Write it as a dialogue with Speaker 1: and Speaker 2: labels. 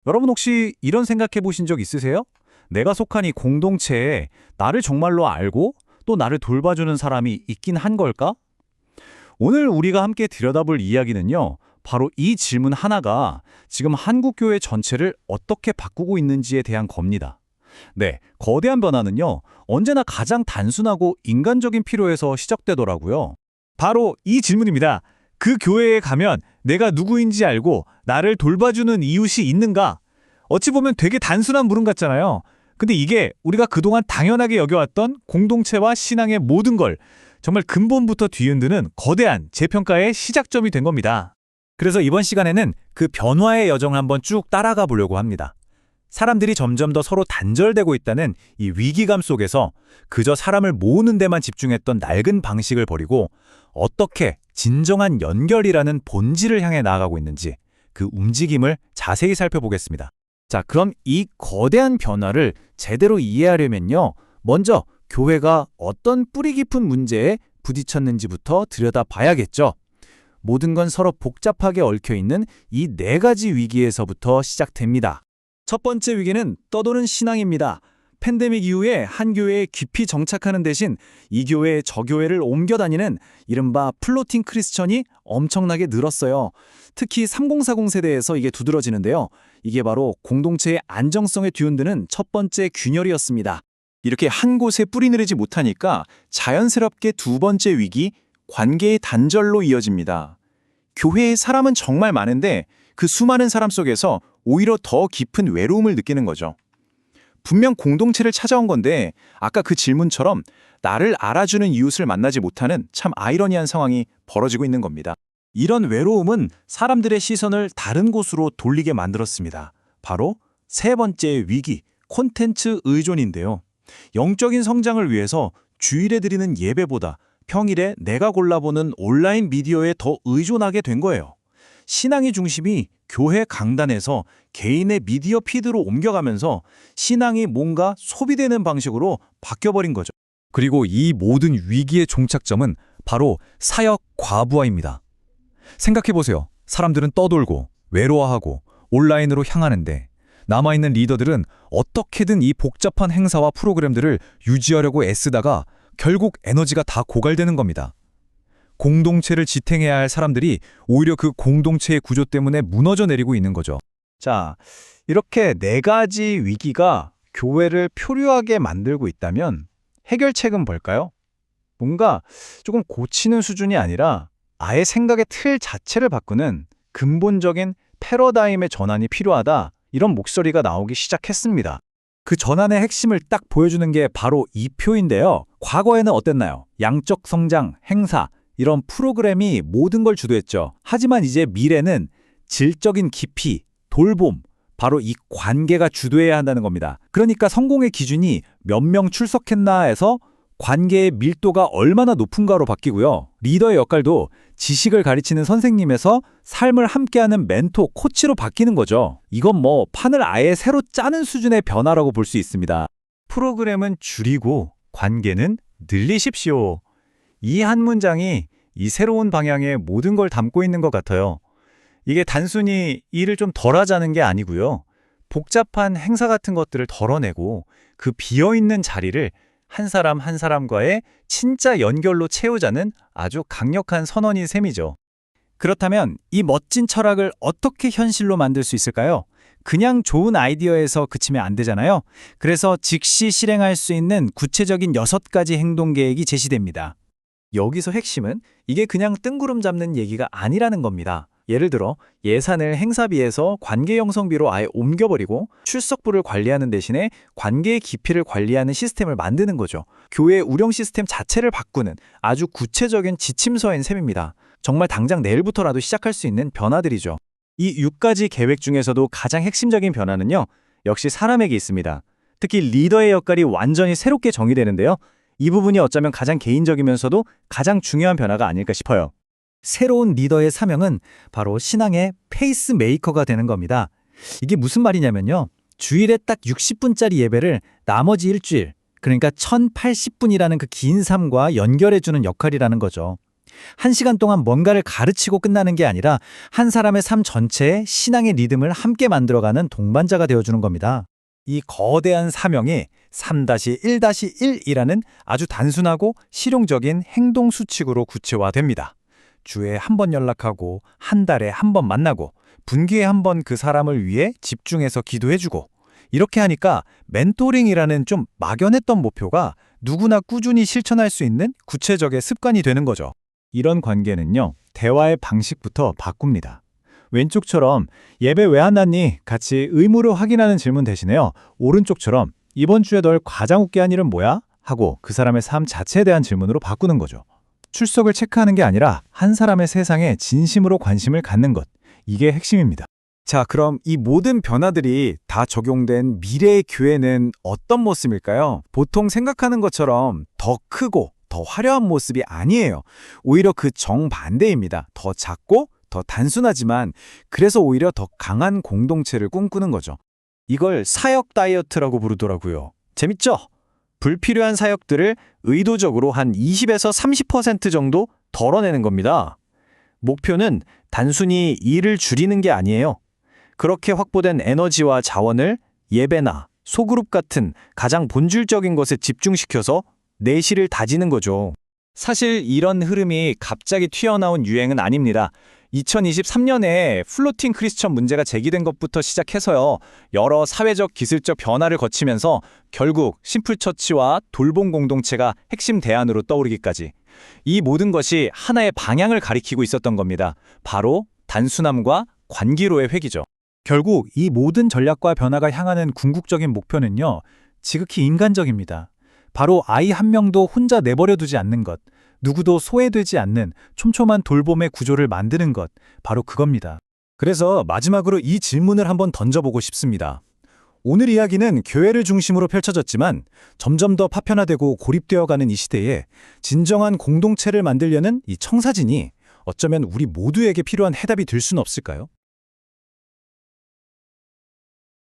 Speaker 1: 여러분 혹시 이런 생각해 보신 적 있으세요? 내가 속한 이 공동체에 나를 정말로 알고 또 나를 돌봐주는 사람이 있긴 한 걸까? 오늘 우리가 함께 들여다볼 이야기는요, 바로 이 질문 하나가 지금 한국 교회 전체를 어떻게 바꾸고 있는지에 대한 겁니다. 네, 거대한 변화는요, 언제나 가장 단순하고 인간적인 필요에서 시작되더라고요. 바로 이 질문입니다. 그 교회에 가면 내가 누구인지 알고 나를 돌봐주는 이웃이 있는가? 어찌 보면 되게 단순한 물음 같잖아요. 근데 이게 우리가 그동안 당연하게 여겨왔던 공동체와 신앙의 모든 걸 정말 근본부터 뒤흔드는 거대한 재평가의 시작점이 된 겁니다. 그래서 이번 시간에는 그 변화의 여정을 한번 쭉 따라가 보려고 합니다. 사람들이 점점 더 서로 단절되고 있다는 이 위기감 속에서 그저 사람을 모으는 데만 집중했던 낡은 방식을 버리고 어떻게 진정한 연결이라는 본질을 향해 나아가고 있는지 그 움직임을 자세히 살펴보겠습니다. 자, 그럼 이 거대한 변화를 제대로 이해하려면요, 먼저 교회가 어떤 뿌리 깊은 문제에 부딪혔는지부터 들여다봐야겠죠. 모든 건 서로 복잡하게 얽혀있는 이 네 가지 위기에서부터 시작됩니다. 첫 번째 위기는 떠도는 신앙입니다. 팬데믹 이후에 한 교회에 깊이 정착하는 대신 이 교회 저 교회를 옮겨 다니는 이른바 플로팅 크리스천이 엄청나게 늘었어요. 특히 3040 세대에서 이게 두드러지는데요. 이게 바로 공동체의 안정성에 뒤흔드는 첫 번째 균열이었습니다. 이렇게 한 곳에 뿌리 내리지 못하니까 자연스럽게 두 번째 위기, 관계의 단절로 이어집니다. 교회에 사람은 정말 많은데 그 수많은 사람 속에서 오히려 더 깊은 외로움을 느끼는 거죠. 분명 공동체를 찾아온 건데 아까 그 질문처럼 나를 알아주는 이웃을 만나지 못하는 참 아이러니한 상황이 벌어지고 있는 겁니다. 이런 외로움은 사람들의 시선을 다른 곳으로 돌리게 만들었습니다. 바로 세 번째 위기, 콘텐츠 의존인데요. 영적인 성장을 위해서 주일에 드리는 예배보다 평일에 내가 골라보는 온라인 미디어에 더 의존하게 된 거예요. 신앙의 중심이 교회 강단에서 개인의 미디어 피드로 옮겨가면서 신앙이 뭔가 소비되는 방식으로 바뀌어버린 거죠. 그리고 이 모든 위기의 종착점은 바로 사역 과부하입니다. 생각해보세요. 사람들은 떠돌고 외로워하고 온라인으로 향하는데 남아있는 리더들은 어떻게든 이 복잡한 행사와 프로그램들을 유지하려고 애쓰다가 결국 에너지가 다 고갈되는 겁니다. 공동체를 지탱해야 할 사람들이 오히려 그 공동체의 구조 때문에 무너져 내리고 있는 거죠. 자, 이렇게 네 가지 위기가 교회를 표류하게 만들고 있다면 해결책은 뭘까요? 뭔가 조금 고치는 수준이 아니라 아예 생각의 틀 자체를 바꾸는 근본적인 패러다임의 전환이 필요하다, 이런 목소리가 나오기 시작했습니다. 그 전환의 핵심을 딱 보여주는 게 바로 이 표인데요. 과거에는 어땠나요? 양적 성장, 행사, 이런 프로그램이 모든 걸 주도했죠. 하지만 이제 미래는 질적인 깊이, 돌봄, 바로 이 관계가 주도해야 한다는 겁니다. 그러니까 성공의 기준이 몇 명 출석했나에서 관계의 밀도가 얼마나 높은가로 바뀌고요. 리더의 역할도 지식을 가르치는 선생님에서 삶을 함께하는 멘토, 코치로 바뀌는 거죠. 이건 뭐 판을 아예 새로 짜는 수준의 변화라고 볼 수 있습니다. 프로그램은 줄이고 관계는 늘리십시오. 이 한 문장이 이 새로운 방향의 모든 걸 담고 있는 것 같아요. 이게 단순히 일을 좀 덜 하자는 게 아니고요. 복잡한 행사 같은 것들을 덜어내고 그 비어있는 자리를 한 사람 한 사람과의 진짜 연결로 채우자는 아주 강력한 선언인 셈이죠. 그렇다면 이 멋진 철학을 어떻게 현실로 만들 수 있을까요? 그냥 좋은 아이디어에서 그치면 안 되잖아요. 그래서 즉시 실행할 수 있는 구체적인 6가지 행동 계획이 제시됩니다. 여기서 핵심은 이게 그냥 뜬구름 잡는 얘기가 아니라는 겁니다. 예를 들어 예산을 행사비에서 관계 형성비로 아예 옮겨버리고 출석부를 관리하는 대신에 관계의 깊이를 관리하는 시스템을 만드는 거죠. 교회 운영 시스템 자체를 바꾸는 아주 구체적인 지침서인 셈입니다. 정말 당장 내일부터라도 시작할 수 있는 변화들이죠. 이 6가지 계획 중에서도 가장 핵심적인 변화는요, 역시 사람에게 있습니다. 특히 리더의 역할이 완전히 새롭게 정의되는데요. 이 부분이 어쩌면 가장 개인적이면서도 가장 중요한 변화가 아닐까 싶어요. 새로운 리더의 사명은 바로 신앙의 페이스메이커가 되는 겁니다. 이게 무슨 말이냐면요. 주일에 딱 60분짜리 예배를 나머지 일주일, 그러니까 1080분이라는 그 긴 삶과 연결해주는 역할이라는 거죠. 1시간 동안 뭔가를 가르치고 끝나는 게 아니라 한 사람의 삶 전체에 신앙의 리듬을 함께 만들어가는 동반자가 되어주는 겁니다. 이 거대한 사명이 3-1-1이라는 아주 단순하고 실용적인 행동 수칙으로 구체화됩니다. 주에 한 번 연락하고 한 달에 한 번 만나고 분기에 한 번 그 사람을 위해 집중해서 기도해주고 이렇게 하니까 멘토링이라는 좀 막연했던 목표가 누구나 꾸준히 실천할 수 있는 구체적인 습관이 되는 거죠. 이런 관계는요, 대화의 방식부터 바꿉니다. 왼쪽처럼 예배 왜 안 났니? 같이 의무로 확인하는 질문 대신에요. 오른쪽처럼 이번 주에 널 가장 웃게 한 일은 뭐야? 하고 그 사람의 삶 자체에 대한 질문으로 바꾸는 거죠. 출석을 체크하는 게 아니라 한 사람의 세상에 진심으로 관심을 갖는 것. 이게 핵심입니다. 자, 그럼 이 모든 변화들이 다 적용된 미래의 교회는 어떤 모습일까요? 보통 생각하는 것처럼 더 크고 더 화려한 모습이 아니에요. 오히려 그 정반대입니다. 더 작고 더 단순하지만 그래서 오히려 더 강한 공동체를 꿈꾸는 거죠. 이걸 사역 다이어트라고 부르더라고요. 재밌죠? 불필요한 사역들을 의도적으로 한 20에서 30% 정도 덜어내는 겁니다. 목표는 단순히 일을 줄이는 게 아니에요. 그렇게 확보된 에너지와 자원을 예배나 소그룹 같은 가장 본질적인 것에 집중시켜서 내실을 다지는 거죠. 사실 이런 흐름이 갑자기 튀어나온 유행은 아닙니다. 2023년에 플로팅 크리스천 문제가 제기된 것부터 시작해서요. 여러 사회적 기술적 변화를 거치면서 결국 심플처치와 돌봄 공동체가 핵심 대안으로 떠오르기까지 이 모든 것이 하나의 방향을 가리키고 있었던 겁니다. 바로 단순함과 관계로의 회귀죠. 결국 이 모든 전략과 변화가 향하는 궁극적인 목표는요. 지극히 인간적입니다. 바로 아이 한 명도 혼자 내버려 두지 않는 것, 누구도 소외되지 않는 촘촘한 돌봄의 구조를 만드는 것, 바로 그겁니다. 그래서 마지막으로 이 질문을 한번 던져보고 싶습니다. 오늘 이야기는 교회를 중심으로 펼쳐졌지만 점점 더 파편화되고 고립되어가는 이 시대에 진정한 공동체를 만들려는 이 청사진이 어쩌면 우리 모두에게 필요한 해답이 될 수는 없을까요?